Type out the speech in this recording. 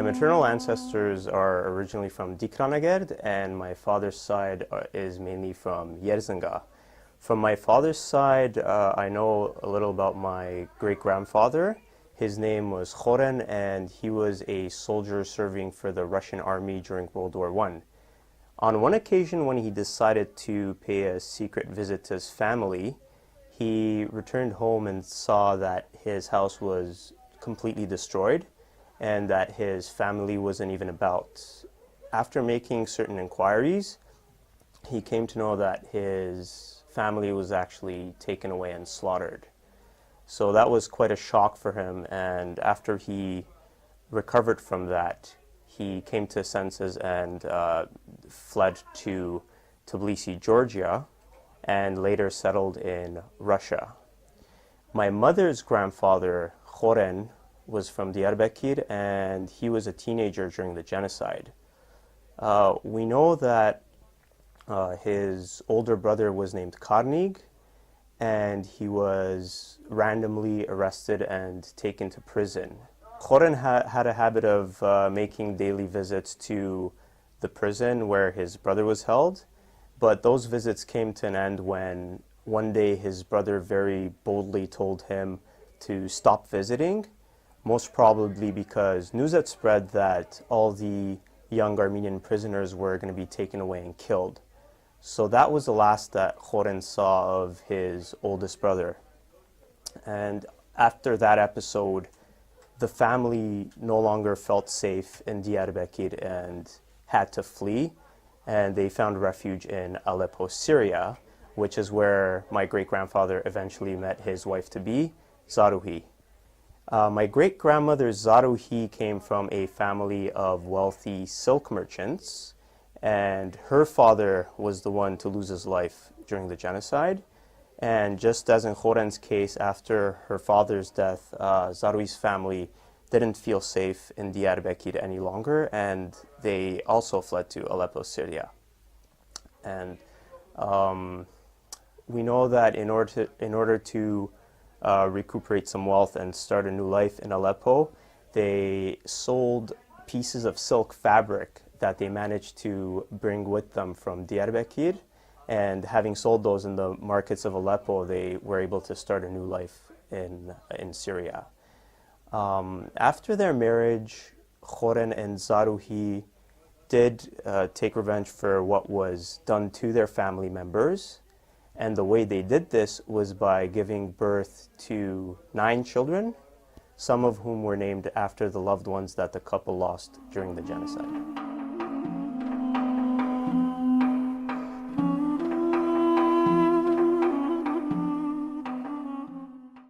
maternal ancestors are originally from Dikranagerd, and my father's side is mainly from Yerzinga. From my father's side, I know a little about my great-grandfather. His name was Khoren, and he was a soldier serving for the Russian army during World War I. On one occasion, when he decided to pay a secret visit to his family, he returned home and saw that his house was completely destroyed and that his family wasn't even about. After making certain inquiries, he came to know that his family was actually taken away and slaughtered. So that was quite a shock for him, and after he recovered from that, he came to his senses and fled to Tbilisi, Georgia, and later settled in Russia. My mother's grandfather, Khoren, was from Diyarbakir, and he was a teenager during the genocide. We know that his older brother was named Karnig, and he was randomly arrested and taken to prison. Khoren had a habit of making daily visits to the prison where his brother was held, but those visits came to an end when one day his brother very boldly told him to stop visiting, most probably because news had spread that all the young Armenian prisoners were going to be taken away and killed. So that was the last that Khoren saw of his oldest brother. And after that episode, the family no longer felt safe in Diyarbakir and had to flee, and they found refuge in Aleppo, Syria, which is where my great-grandfather eventually met his wife-to-be, Zaruhi. My great-grandmother Zaruhi came from a family of wealthy silk merchants, and her father was the one to lose his life during the genocide. And just as in Khoren's case, after her father's death, Zaruhi's family didn't feel safe in Diyarbakir any longer, and they also fled to Aleppo, Syria. And we know that in order to recuperate some wealth and start a new life in Aleppo, they sold pieces of silk fabric that they managed to bring with them from Diyarbakir, and having sold those in the markets of Aleppo, they were able to start a new life in Syria. After their marriage, Khoren and Zaruhi did take revenge for what was done to their family members, and the way they did this was by giving birth to 9 children, some of whom were named after the loved ones that the couple lost during the genocide.